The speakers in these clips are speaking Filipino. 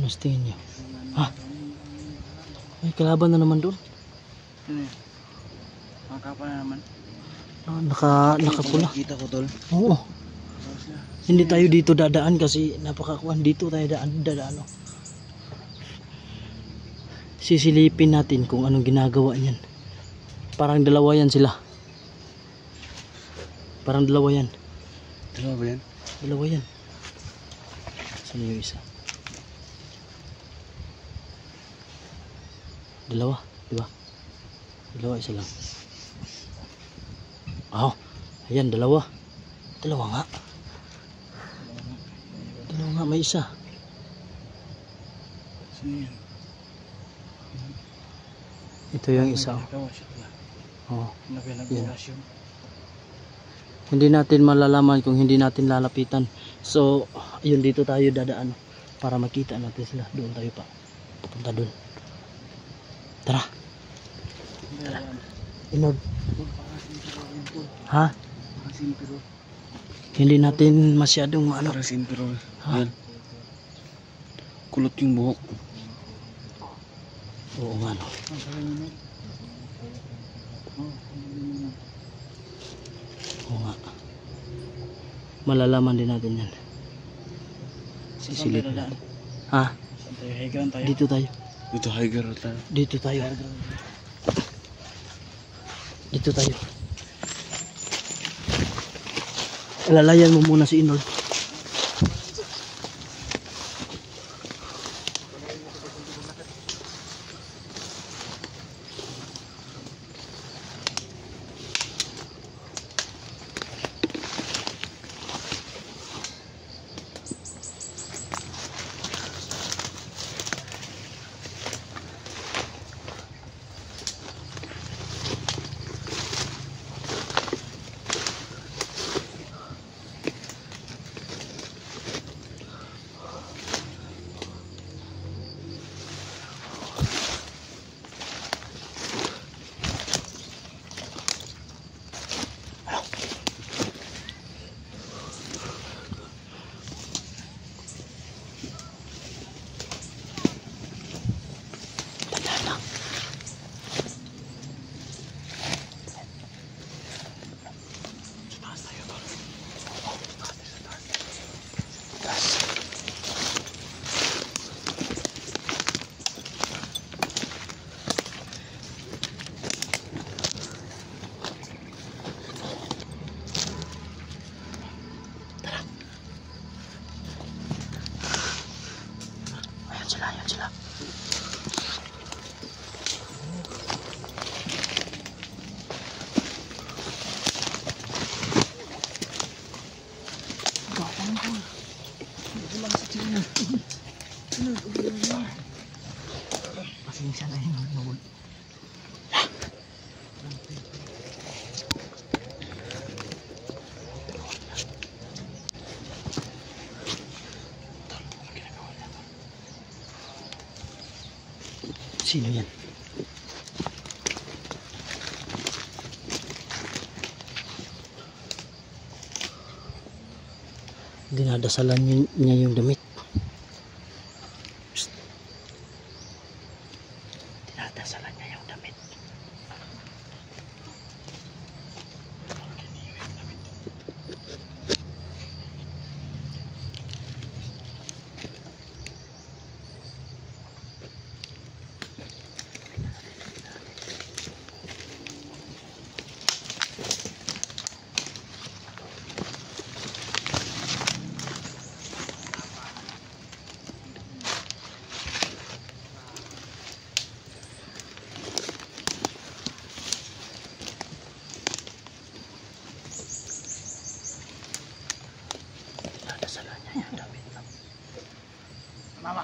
Ano sa tingin niyo? Ha? May kalaban na naman doon. Ano yun? Makakapa na naman. Nakapula. Kita ko tol. Oo. Hindi tayo dito dadaan kasi napakakuan dito tayo dadaan. Sisilipin natin kung anong ginagawa niyan. Parang dalawa yan sila. Parang dalawa yan. Dalawa ba yan? Dalawa yan. Saan yung isa? Dalawa, di ba? Dalawa, isa lang. Oh, ayan, dalawa. Dalawa nga. Dalawa nga, may isa. Sino yan? Ito yung isa. Oh. Yan. Hindi natin malalaman kung hindi natin lalapitan. So, ayun, dito tayo dadaan para makita natin sila. Doon tayo pa. Pupunta doon. Tara. Tara. Inod. Ha? Hindi natin masyadong maano. Ha? Kulot yung buhok. Oo nga no. Oo nga. Malalaman din natin yan. Sisilip natin. Ha? Dito tayo. Dito hiker tayo. Dito tayo. Dito tayo. Alalayan mo muna si Inol. Ayan sila. Pasensya na yun. Sino yan? Dinadasalan niya yung damit. Psst. Dinadasalan niya yung damit. Dinadasalan niya yung damit. Mama.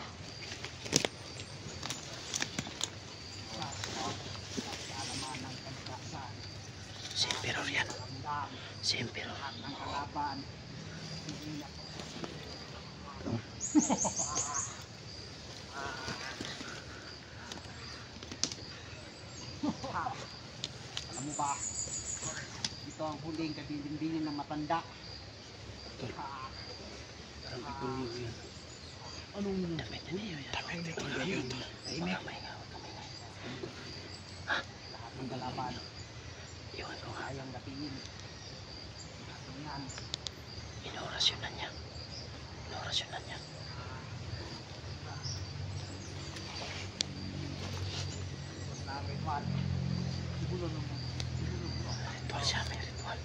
Si Emperor yan. Si Emperor. Alam mo ba, ito ang huling kabilin-bilin ng matanda. Parang ipulog yan. Anong Damit niya yan. Damit ni Palayo, tol. tahimik? Huwag ka maingay. Lahat ng kalaban, Iwan ko nga. kayang dapiin. Kaso yan, Inorasyonan niya. Inorasyonan niya. tapos na ang ritual. Siguro naman. Ritual siya, may ritual.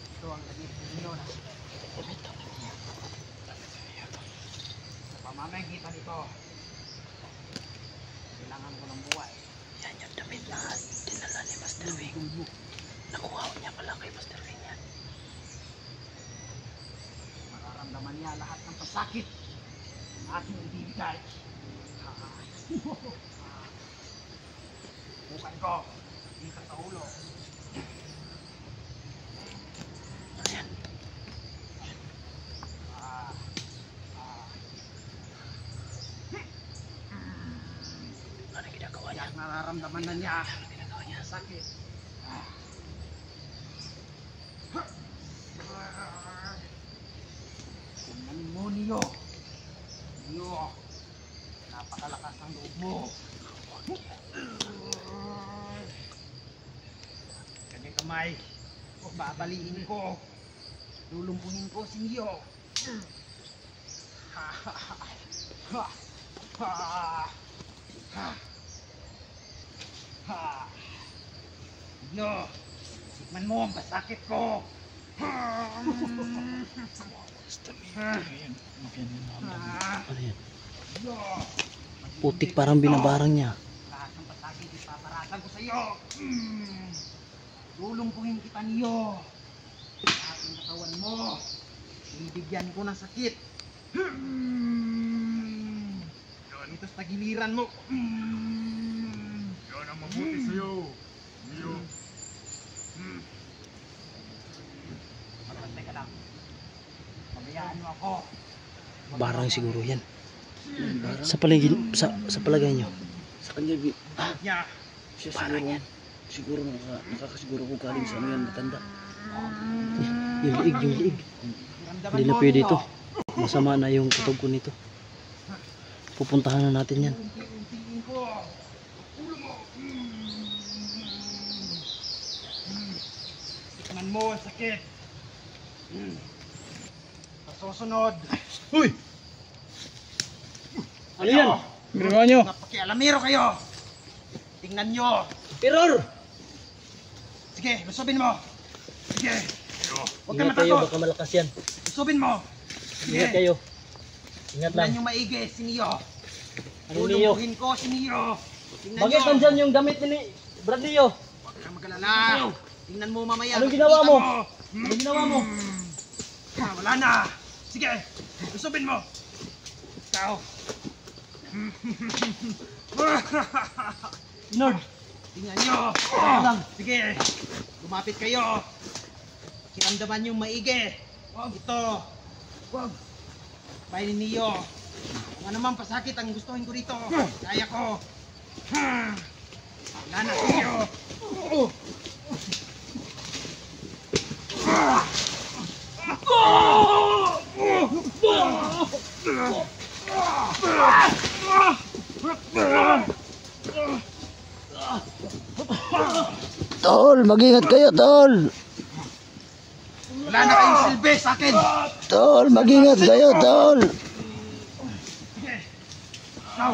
Ito ang naging Panginoon. Sa pamamagitan nito, kailangan ko ng buhay. Yan yung damit na dinala ni Master Wing. Nakuha ko niya pala kay Master Wing yan. Mararamdaman niya lahat ng pasakit na aking ibibigay. Bukan ko, hindi ka sa ulo. Ayan. Ah, Ano ginagawa niya? Yan nararamdaman na niya. Ano ginagawa niya? Sakit. Tingnan mo, Neo. Neo, napakalakas ng loob mo. Kanyang kamay, babaliin ko. Lulumpuhin ko si Neo. Ha ha ha ha ha ha ha. Neo, tikman mo ang pasakit ko. Basta may yan. Ano yan? Putik parang binabarang niya. Lahat ng pasakit ipaparatan ko sa iyo. Lulumpuhin kita niyo. Lahat ng katawan mo, bibigyan ko ng sakit. Ito sa tagiliran mo. Yan ang mabuti sa iyo. Niyo. Magpantay ka lang. Pabayaan mo ako. Barang siguro yan. Sa palagay niyo. Sa kanya, Niya. siya siguro. Siguro nakakasiguro ko galing sa ano yan, matanda. Yung liig. Ramdaman Hindi na mo, pwede Neo. ito. Masama na yung kutob ko nito. Pupuntahan na natin yan. Unti-untiin ko. Ulo mo. Tikman mo ang sakit. Sa susunod. Uy! Ano yan? Ginawa nyo! Napakialamero kayo. Tingnan nyo. Error! Sige, lusubin mo. Sige. Huwag ka Ingat kayo, matakot. baka malakas yan. Lusubin mo. Ingat Sige. kayo. Ingat Tingnan lang. nyo maigi si Neo. Ano Neo? Tulungkuhin ko si Neo. Tingnan Bakit nyo. nandyan yung gamit ni Brad Leo? Huwag kang mag-alala. Tingnan mo mamaya. Anong ginawa mo? Makikita Ano ginawa mo? Wala na. Sige, lusubin mo. Ikaw. Lord! Tingnan nyo. lang. Sige, lumapit kayo. Pakiramdaman yung maigi. Ito. Wag. Painin niyo. Kung ano man pasakit ang gustuhin ko dito. Kaya ko. Wala na kayo. Tol, mag-ingat kayo, Tol! Wala na kayong silbi sa akin. Tol, mag-ingat kayo, Tol! Sige. Ikaw.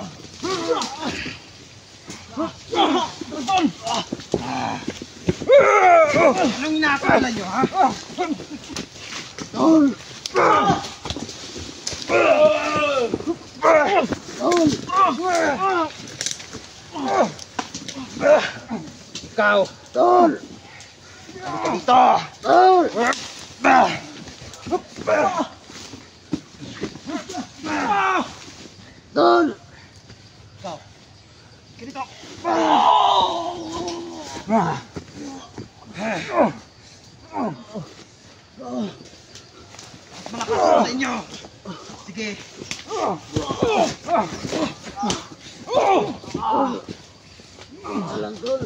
Anong inaakala nyo, ha? Tol! Ikaw. Tol! Halika dito. Tol! Tol! Ikaw. Halika dito. Mas malakas ako sa inyo. Sige. Alang, Tol!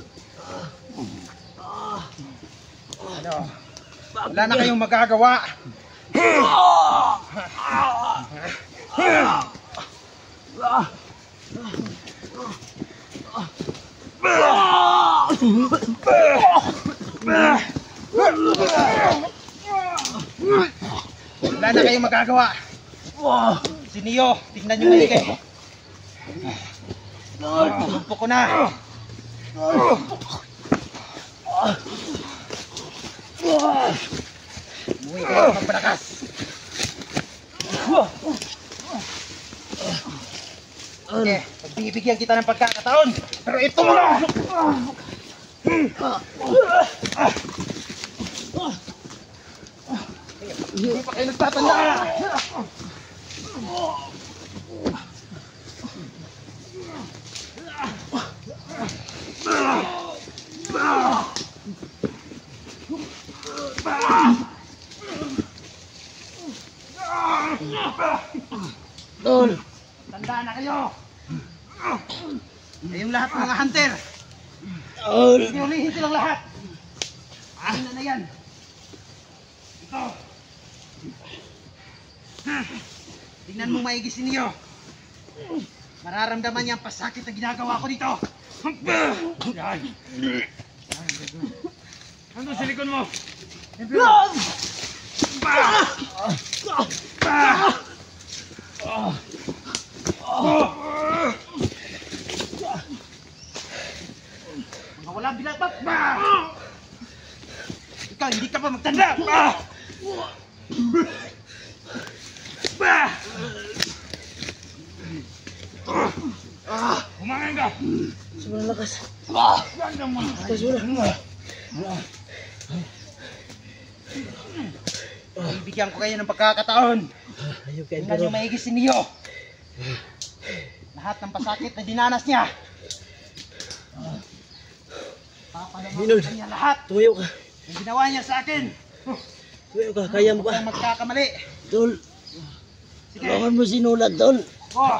Ano? Wala na kayong magagawa. Wala na kayong magagawa. Si Neo, tingnan nyo maigi. Tumpo ko na. Umuwi kayo magpalakas. Okay, pagbibigyan kita ng pagkakataon. Pero ito mo na! Hindi pa kayo nagtatanda! Tol! Tanda na kayo! Kayong lahat mga hunter! Tol! Hulihin silang lahat! Akin na yan! Ito! Tingnan mo maigi si Neo! Mararamdaman niya ang pasakit na ginagawa ko dito! Yan! Nandun sa likod mo! Mga walang bilabat! Ikaw, hindi ka pa magtanda! Humangan ka! Sobrang lakas. Ganda mo! Bibigyan ko kayo ng pagkakataon. Ayaw ka, Tingnan nyo maigi si Neo. Lahat ng pasakit na dinanas niya. Papalaman ko niya lahat. Tumayo ka. Yung ginawa niya sa akin. Tumayo ka. Kaya mo Huwag ka. kang magkakamali. Tol! Sige. Tulungan mo sinulat, Tol! Oh.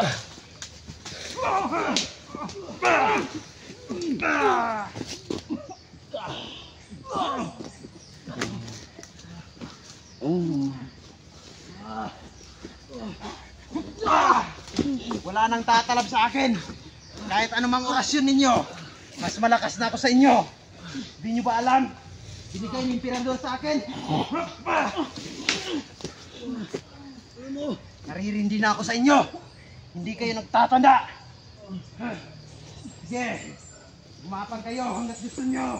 Wala nang tatalab sa akin. Kahit anumang orasyon ninyo, mas malakas na ako sa inyo. Hindi nyo ba alam? Binigay ni Emperador sa akin. Naririndi na ako sa inyo. Hindi kayo nagtatanda. Sige. Gumapang kayo hanggat gusto nyo.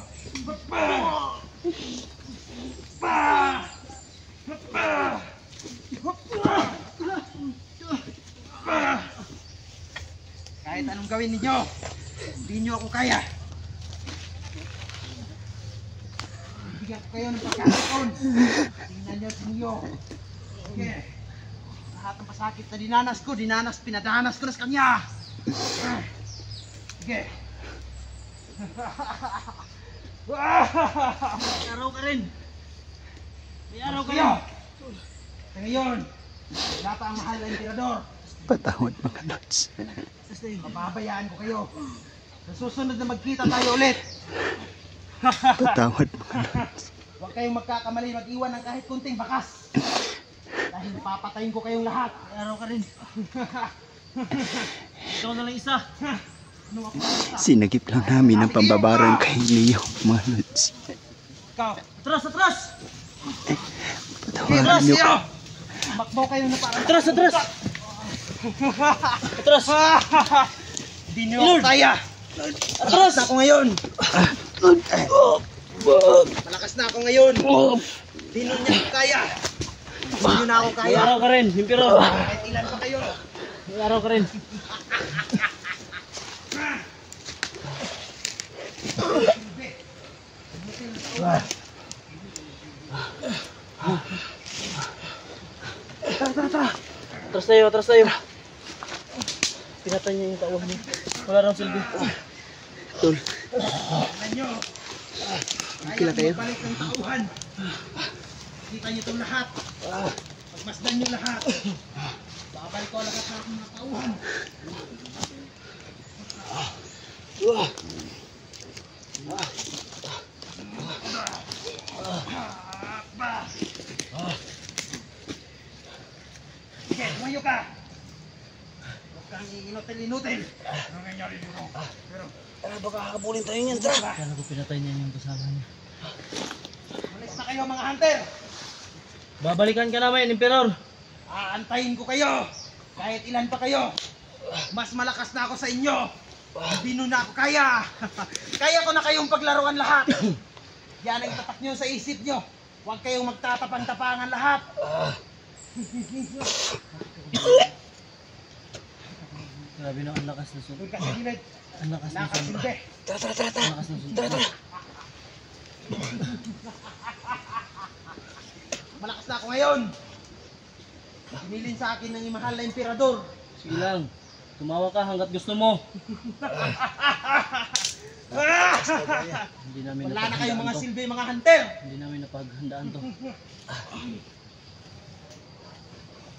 Kahit anong gawin ninyo, hindi nyo ako kaya. Bigyan ko kayo ng pagkakataon. Tingnan nyo si Neo. Sige. Lahat ng pasakit na pinadanas ko na sa kanya. Sige. May araw ka rin. May araw ka rin. Sa ngayon, wala pa ang mahal na Emperador. Patawad mga Lods. Papabayaan ko kayo. Sa susunod na magkita tayo ulit. Patawad mga Lods. Huwag kayong magkakamali mag-iwan ng kahit kunting bakas. Dahil papatayin ko kayong lahat. May araw ka rin. Ikaw na lang isa. Ano ako na isa? Sinagip lang namin ang pambabarang kay Neo mga Lods. Ikaw. Atras, atras! Patawaran niyo ka. Makbo kayo na parang... Atras, atras! Atras! Hindi niyo ako kaya. Atras na ako ngayon. Malakas na ako ngayon. Hindi niyo ako kaya. Hindi niyo na ako kaya. May araw ka rin, Impero. Kahit ilan pa kayo. May araw ka rin. Atras tayo, atras tayo. Pinatay niya yung tawag niya. Wala nang silbi. Tol. Tingnan nyo. Kaya kayo balik ng tauhan. Kita nyo itong lahat. Pagmasdan nyo lahat. Babalik ko lahat ng mga tauhan. Sige, tumayo ka. Huwag kang iinutil-inutil. Ano nangyari dito? Pero, Baka kakabulin tayo niyan, tara. Kala ko pinatay niya yung kasama niya. Malis na kayo mga hunter. Babalikan ka namin, Emperor. Aantayin ko kayo. Kahit ilan pa kayo. Mas malakas na ako sa inyo. Hindi na ako kaya. Kaya ko na kayong paglaruan lahat. Yan ang tatak nyo sa isip nyo. Huwag kayong magtatapang-tapangan lahat. Grabe na, ang lakas na suntok. Doon ka sa gilid. Ang lakas na Lakas suntok. hindi. Ang lakas na suntok. Malakas na ako ngayon. Hinilin sa akin ng imahal na emperador. Sige lang. Tumawa ka hanggat gusto mo. Hindi namin Wala na kayong napaghandaan mga to. silbi, mga hunter. Hindi namin napaghandaan to.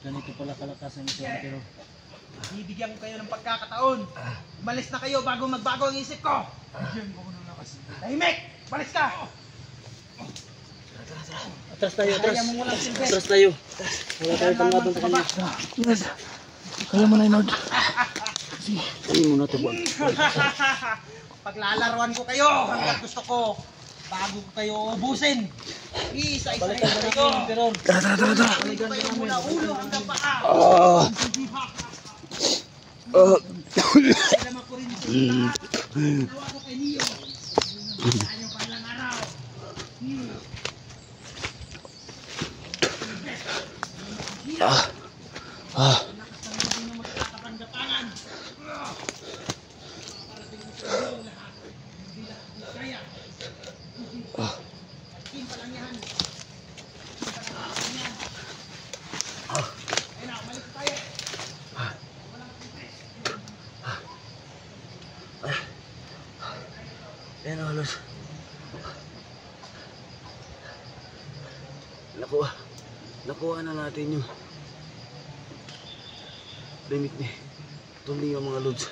Ganito pala kalakas ang isang Emperor. Bibigyan ko kayo ng pagkakataon. Umalis na kayo bago magbago ang isip ko. Tahimik! Balis ka! Atras tayo, atras. Kaya mo walang silbi. Atras tayo. Wala tayo panglaban sa kanya. Kaya mo na, Inod. Sige, kaya mo na ito, Bob. Paglalaruan ko kayo hanggang gusto ko. Bago ko kayo ubusin. Isa-isa kayo. Emperor. Tara. Balikan kayo mula ulo hanggang paa. Alam ko rin sa lahat. Nawa ko kay Neo. Ano pa lang araw. Ayan halos. Nakuha na natin yung limit ni Tuli yung mga lods.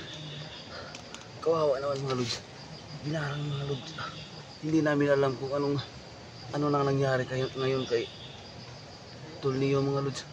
Kawawa naman mga lods. Binarang mga lods. Hindi namin alam kung ano nang nangyari ngayon kay Tuli yung mga lods.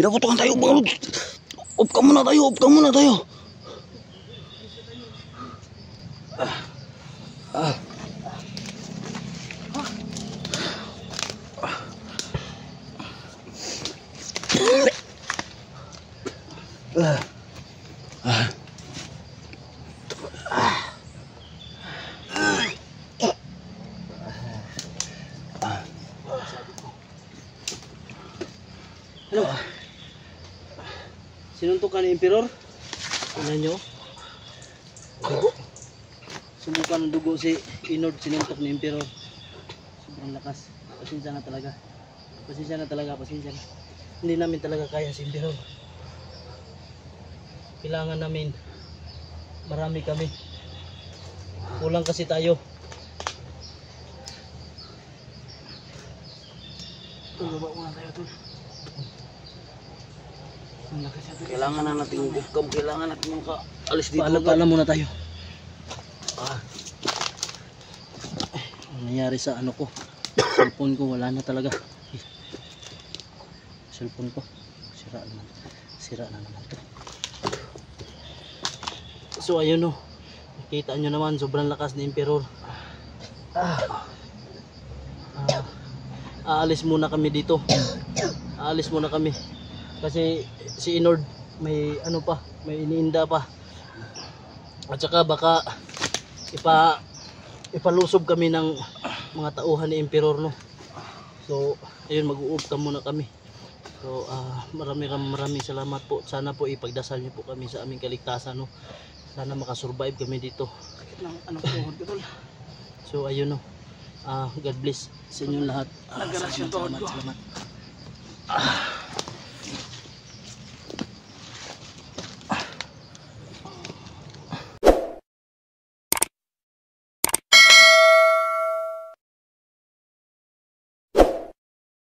Pinaputokan tayo mga lods. Up ka muna tayo. Ano? Sinuntukan ni Emperor. Tingnan nyo. Dugo. Sumukan ng dugo si Inod. Sinuntok ni Emperor. Sobrang lakas. Pasensya na talaga. Pasensya na. Hindi namin talaga kaya si Emperor. Kailangan namin. Marami kami. Kulang kasi tayo. Tulaba muna tayo tol. Kailangan na natin ukam, kailangan natin alis dito. Paalam muna tayo. Ang nangyari sa ano ko, cellphone ko wala na talaga. Cellphone ko sira na naman to. So ayun o, nakita nyo naman sobrang lakas ni Emperor. Aalis muna kami dito. Kasi si Inord may ano pa, may iniinda pa. At saka baka ipalusob kami ng mga tauhan ni Emperor no. So ayun, mag-uupka muna kami. So maraming salamat po. Sana po ipagdasal niyo po kami sa aming kaligtasan no. Sana makasurvive kami dito. So ayun no. God bless sa inyong lahat. Salamat.